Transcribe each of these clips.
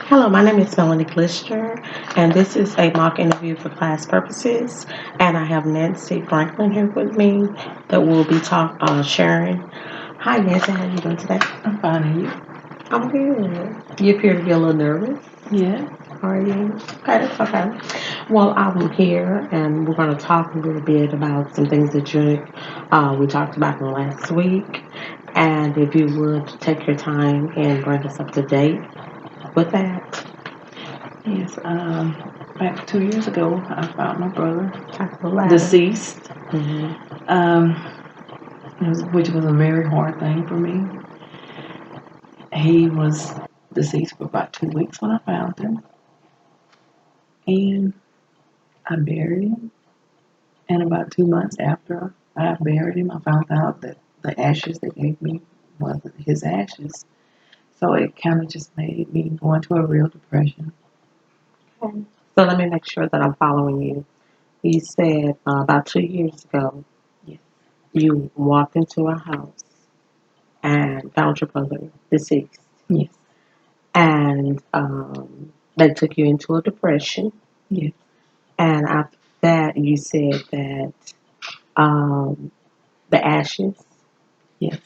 Hello, my name is Melanie Glister, and this is a mock interview for class purposes. And I have Nancy Franklin here with me that will be sharing. Hi, Nancy. How are you doing today? I'm fine, and you? I'm good. You appear to be a little nervous. Yeah. Are you? Okay, that's okay. Well, I'm here, and we're going to talk a little bit about some things that we talked about last week. And if you would take your time and bring us up to date with that. Yes. Back 2 years ago, I found my brother Talk a little deceased. Mm-hmm. Which was a very hard thing for me. He was deceased for about 2 weeks when I found him, and I buried him. And about 2 months after I buried him, I found out that the ashes they gave me wasn't his ashes. So it kind of just made me go into a real depression. Okay. So let me make sure that I'm following you. You said about 2 years ago, Yes. you walked into a house and found your brother deceased. Yes. And they took you into a depression. Yes. And after that, you said that um, the ashes Yes.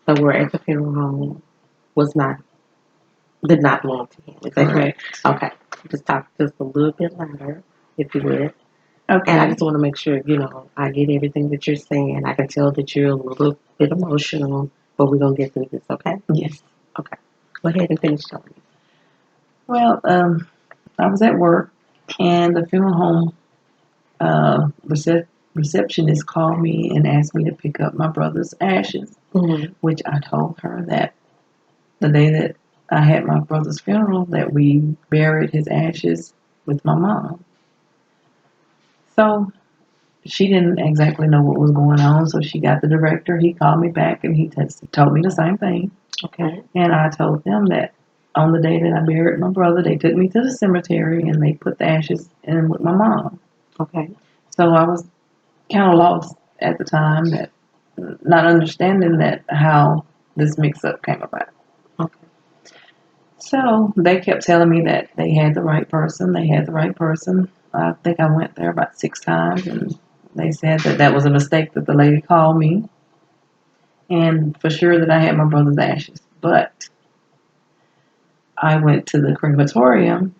that were at the funeral home was not did not belong to him. Is that correct? Correct. Okay. Just talk just a little bit louder, if you would. Okay. And I just want to make sure, I get everything that you're saying. I can tell that you're a little bit emotional, but we're going to get through this, okay? Yes. Okay. Go ahead and finish telling me. Well, I was at work, and the funeral home receptionist called me and asked me to pick up my brother's ashes, which I told her that the day that I had my brother's funeral, that we buried his ashes with my mom. So she didn't exactly know what was going on, so she got the director. He called me back, and he told me the same thing. Okay. And I told them that on the day that I buried my brother, they took me to the cemetery and they put the ashes in with my mom. Okay. So I was kind of lost at the time, that not understanding that how this mix-up came about. Okay. So they kept telling me that they had the right person. They had the right person. I think I went there about 6 times, and they said that that was a mistake that the lady called me, and for sure that I had my brother's ashes. But I went to the crematorium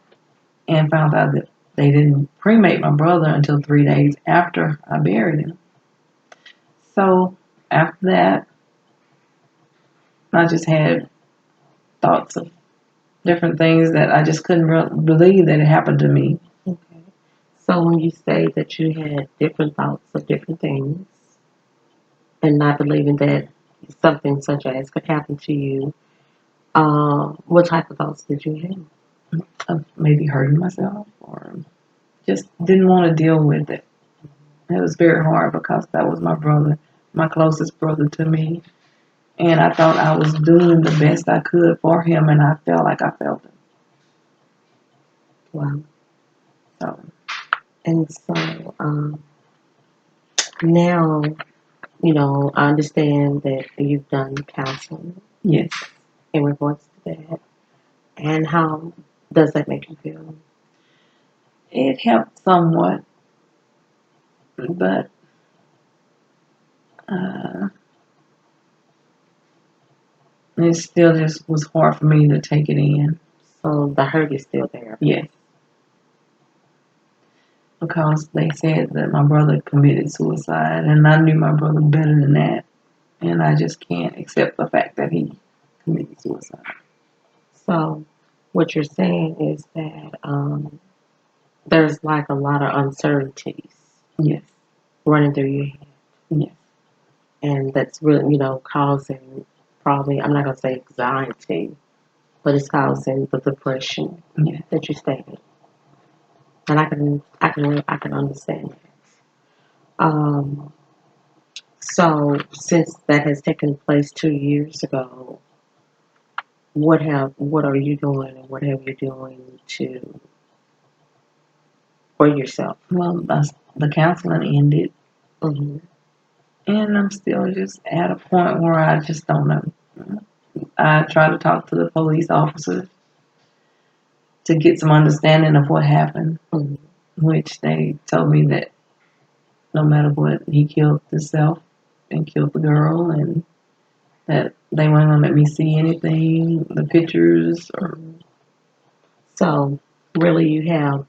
and found out that they didn't cremate my brother until 3 days after I buried him. So after that, I just had thoughts of different things that I just couldn't believe that it happened to me. Okay. So when you say that you had different thoughts of different things and not believing that something such as could happen to you, what type of thoughts did you have? Of maybe hurting myself, or just didn't want to deal with it. It was very hard because that was my brother, my closest brother to me. And I thought I was doing the best I could for him, and I felt like I failed him. Wow. So, And so now, I understand that you've done counseling yes, in regards to that. And how does that make you feel? it helped somewhat, but uh, it still just was hard for me to take it in. So the hurt is still there. Yes, because they said that my brother committed suicide, and I knew my brother better than that, and I just can't accept the fact that he committed suicide. So what you're saying is that there's like a lot of uncertainties Yes, running through your head, yes, and that's really, causing probably, I'm not gonna say anxiety, but it's causing the depression yes. that you stated. And I can understand that. So since that has taken place 2 years ago, what are you doing and what have you doing to for yourself? Well, the counseling ended, Hmm. and I'm still just at a point where I just don't know. I try to talk to the police officers, to get some understanding of what happened, Mhm. which they told me that no matter what, he killed himself and killed the girl, and that they weren't gonna let me see anything, the pictures, or So really, you have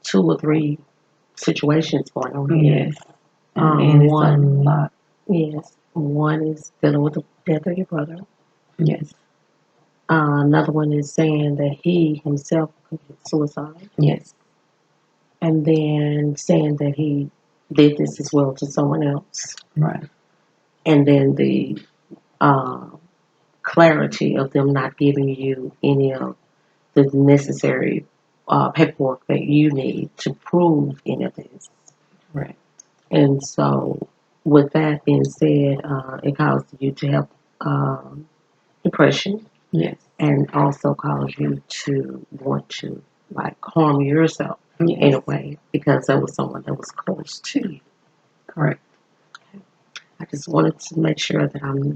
two or three situations going on here. yes, and it's a One, lot. yes, one is dealing with the death of your brother. Yes, Another one is saying that he himself committed suicide, yes, and then saying that he did this as well to someone else. right, And then the uh, clarity of them not giving you any of the necessary paperwork that you need to prove any of this. right, And so, with that being said, it causes you to have depression yes, and also cause you to want to like harm yourself in yes, a way because there was someone that was close to you. correct. I just wanted to make sure that I'm.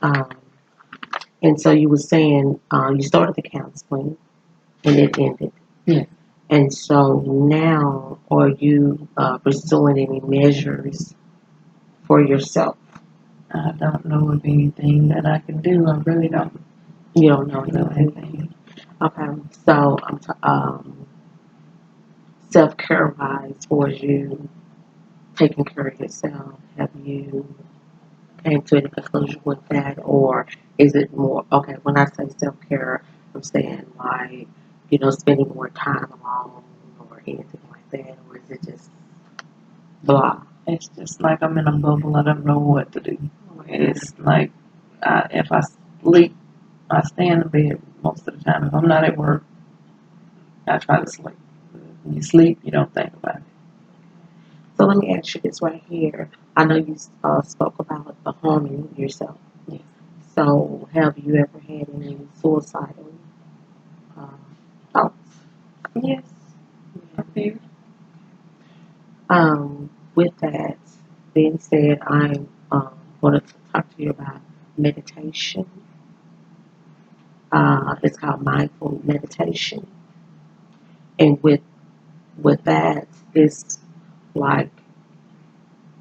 Um, and so you were saying you started the counseling and it ended. Yes. And so now, are you pursuing any measures for yourself? I don't know of anything that I can do. I really don't You don't know know anything. anything. Okay. So, self care wise, for you taking care of yourself, have you came to any conclusion with that, or is it more okay? When I say self care, I'm saying like spending more time alone or anything like that, or is it just blah? It's just like I'm in a bubble. I don't know what to do. It's like if I sleep, I stay in the bed most of the time. If I'm not at work, I try to sleep. When you sleep, you don't think about it. So let me ask you this right here. I know you spoke about the harming yourself. Yes. So have you ever had any suicidal uh, thoughts? Yes, a few. With that being said, I'm going to talk to you about meditation. It's called mindful meditation, and with that, it's like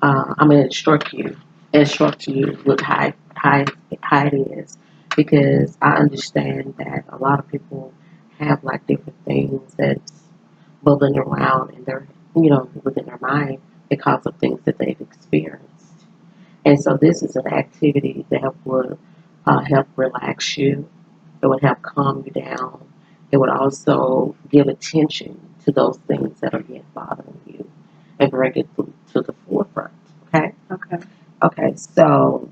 I'm going to instruct you with how it is, because I understand that a lot of people have like different things that's bubbling around in their within their mind because of things that they've experienced. And so this is an activity that would help relax you. It would help calm you down. It would also give attention to those things that are yet bothering you and bring it to the forefront. Okay? Okay. Okay, so,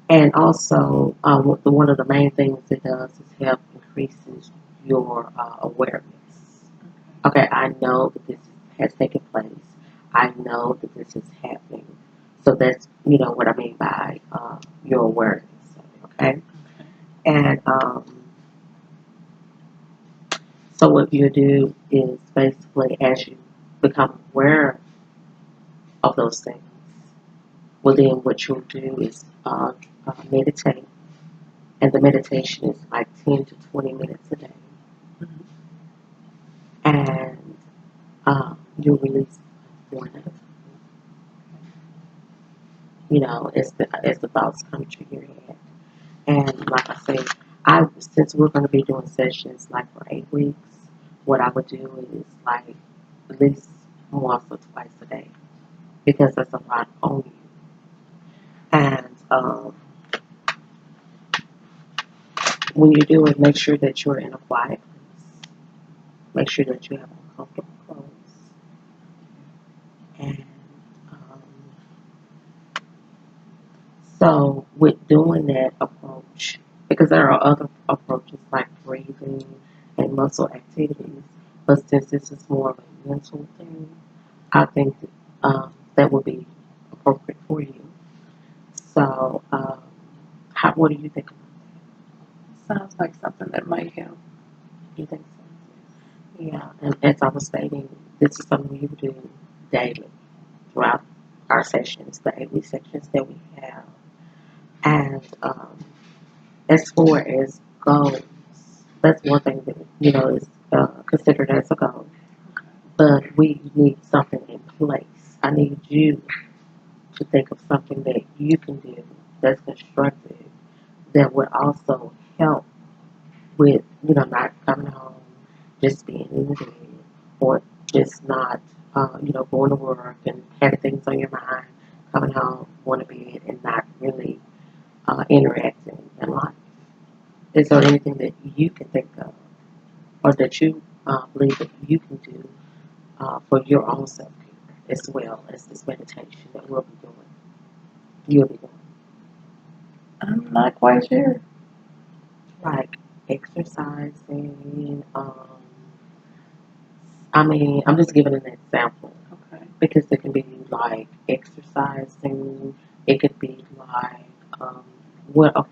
and also one of the main things it does is help increases your awareness. Okay, I know that this has taken place. I know that this is happening. So that's, what I mean by your awareness. Okay? And so what you do is basically as you become aware of those things, well then what you'll do is meditate. And the meditation is like 10 to 20 minutes a day. Mhm. And you'll release one at a time. As the thoughts come to your head. And like I said, since we're going to be doing sessions like for 8 weeks, what I would do is like at least once or twice a day because that's a lot on you. And when you do it, make sure that you're in a quiet place. Make sure that you have on comfortable clothes. And um, so with doing that approach, because there are other approaches like breathing and muscle activities, but since this is more of a mental thing, I think that would be appropriate for you. So, what do you think about Sounds like something that might help. that? You think so? Yeah, and as I was stating, this is something you do daily throughout our sessions, the 8 week sessions that we have. And as far as goals, That's one thing that, is considered as a goal. But we need something in place. I need you to think of something that you can do that's constructive that would also help with, not coming home, just being in the bed, or just not, going to work and having things on your mind, coming home, going to bed, and not really interacting in life. Is there anything that you can think of, or that you believe that you can do for your own self care, as well as this meditation that we'll be doing? You'll be doing, I'm not quite sure. like exercising. I mean, I'm just giving an example Okay. because it can be like exercising. It could be like, what? Okay,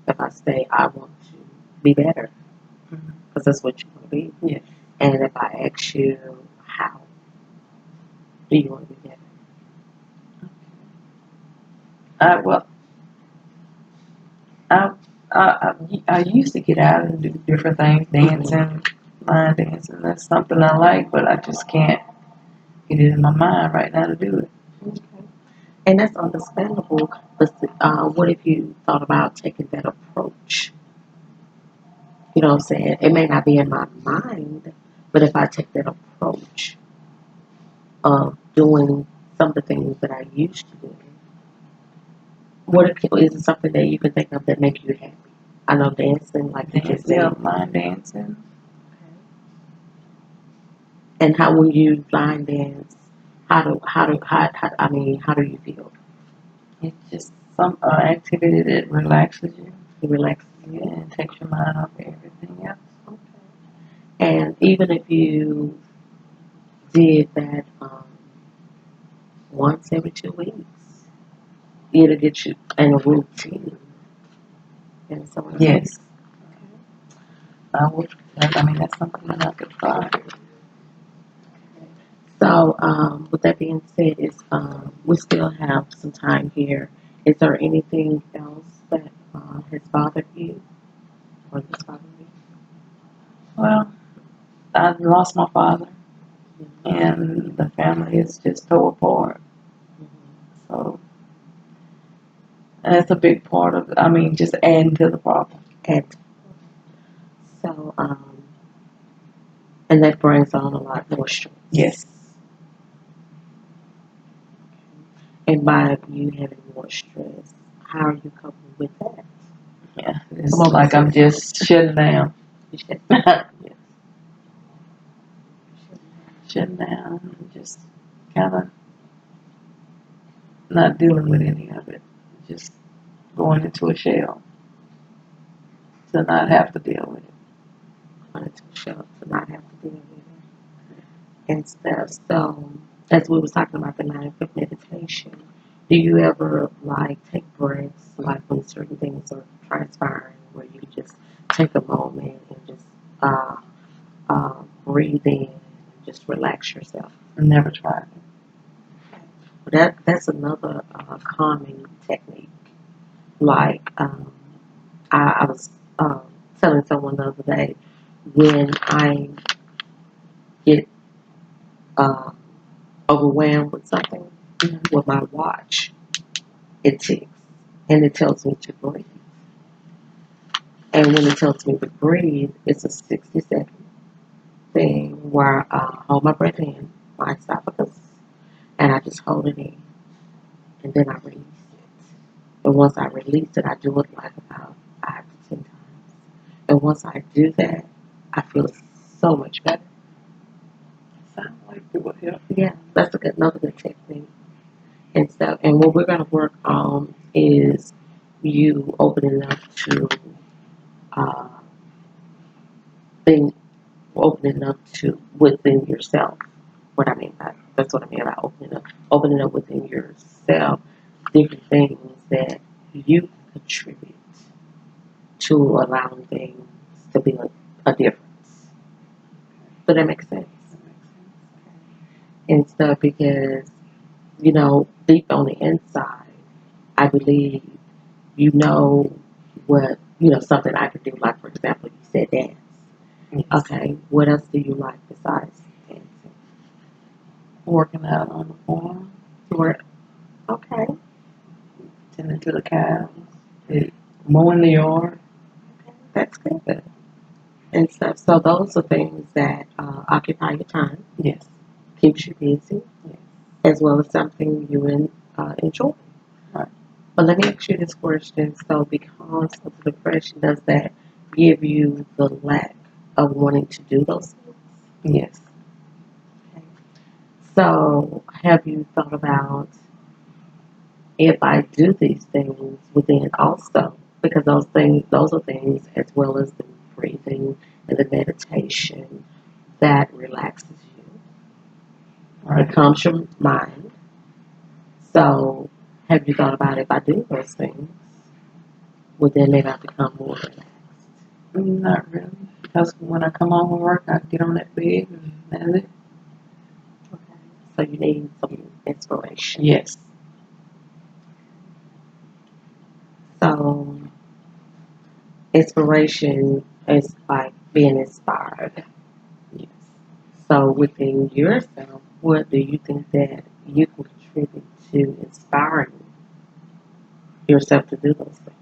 if I say I want to be better, Mhm. because that's what you want to be. Yes. And if I ask you, how do you want to be better? Well, I, I used to get out and do different things, dancing, line dancing. That's something I like, but I just can't get it in my mind right now to do it. Okay. And that's understandable. But what if you thought about taking that approach? You know what I'm saying? It may not be in my mind, but if I take that approach of doing some of the things that I used to do, what if, is it something that you can think of that make you happy? I know dancing, like you just Yeah, said. line dancing. And how when you line dance, how do you feel? It's just some activity that relaxes you. It relaxes Yeah, you. and takes your mind off of everything else. Okay. And even if you did that once every 2 weeks, it'll get you in a routine. And so Yes, I would. I mean, that's something that I could try. so, with that being said, is we still have some time here. Is there anything else that has bothered you or that's bothering you? Well, I lost my father, and the family is just tore apart. So that's a big part of. I mean, just adding to the problem. And so, and that brings on a lot more stress. Yes. And by you having more stress, how are you coping with that? Yeah, it's Come on, like I'm just shutting down, you should, shutting down, and just kind of not dealing with any of it. Just going into a shell to not have to deal with it. wanted to show to not have to deal with it and stuff. So, as we were talking about the mindful meditation, do you ever like take breaks, like when certain things are transpiring, where you just take a moment and just uh, breathe in, and just relax yourself? I never tried it. That's another calming technique. Like I was telling someone the other day, when I get uh, overwhelmed with something, with my watch, it ticks and it tells me to breathe. And when it tells me to breathe, it's a 60-second thing where I hold my breath in, my esophagus, and I just hold it in, and then I release it. And once I release it, I do it like about 5 to 10 times. And once I do that, I feel so much better. Sounds like it would help. Yeah, that's another good technique and stuff. And what we're going to work on is you opening up to uh, things, opening up to within yourself. What I mean by that's what I mean by opening up within yourself, different things that you can contribute to allowing things to be a difference. So that makes sense and stuff because deep on the inside, I believe you know what something I could do. Like for example, you said dance. Okay. What else do you like besides dancing? Working out on the farm, Work. Okay. tending to the cows, eh, mowing the yard. That's good. And stuff. So those are things that occupy your time, Yes. keeps you busy, Yes. as well as something you enjoy. Right. But let me ask you this question. So because of the depression, does that give you the lack of wanting to do those things? Yes. Okay. So have you thought about if I do these things within also? Because those are things as well as the breathing and the meditation that relaxes you. Right. It calms your mind. So have you thought about if I do those things, would then maybe I become more relaxed? Not really, because when I come home from work, I get on that bed and that's it. Okay. So you need some inspiration. Yes. So inspiration is like being inspired. Yes. So within yourself, what do you think that you can contribute to inspiring yourself to do those things?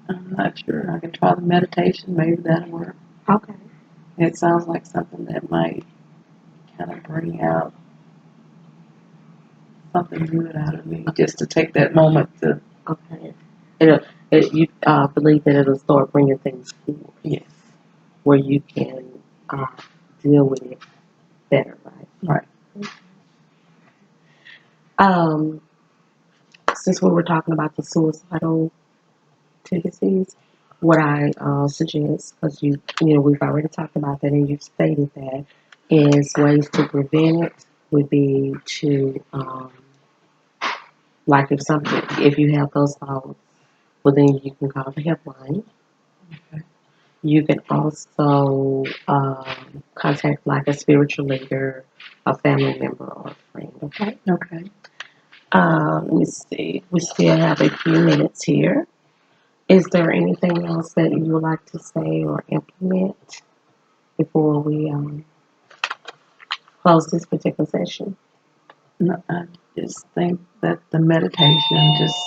I'm not sure. I can try the meditation. Maybe that'll work. Okay. It sounds like something that might kind of bring out something good out of me, just to take that moment to. Okay. You believe that it'll start bringing things forward Yes. where you can uh, deal with it better, right? Right. Um, since we were talking about the suicidal tendencies, what I suggest, because we've already talked about that and you've stated that, is ways to prevent it would be to, like if you have those thoughts, well then you can call the helpline. Okay. You can also contact like a spiritual leader, a family member, or a friend. Okay. Okay. Let me see. We still have a few minutes here. Is there anything else that you would like to say or implement before we close this particular session? No, I just think that the meditation just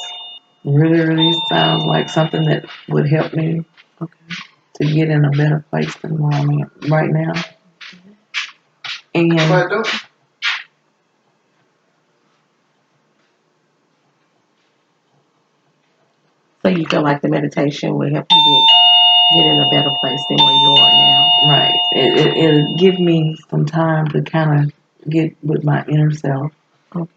really, really sounds like something that would help me Okay. to get in a better place than where I'm at right now. And So you feel like the meditation will help you get in a better place than where you are now? right, it'll give me some time to kind of get with my inner self Okay.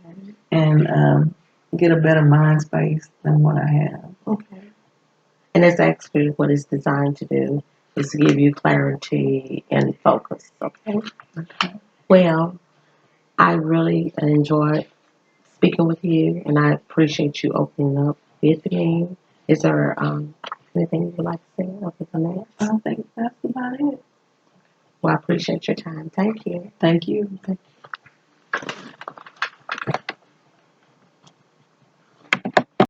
and get a better mind space than what I have. Okay. And that's actually what it's designed to do, is to give you clarity and focus. Okay. Okay. Well, I really enjoyed speaking with you, and I appreciate you opening up with me. Is there anything you would like to say other than that? I think that's about it. Well, I appreciate your time. Thank you. Thank you.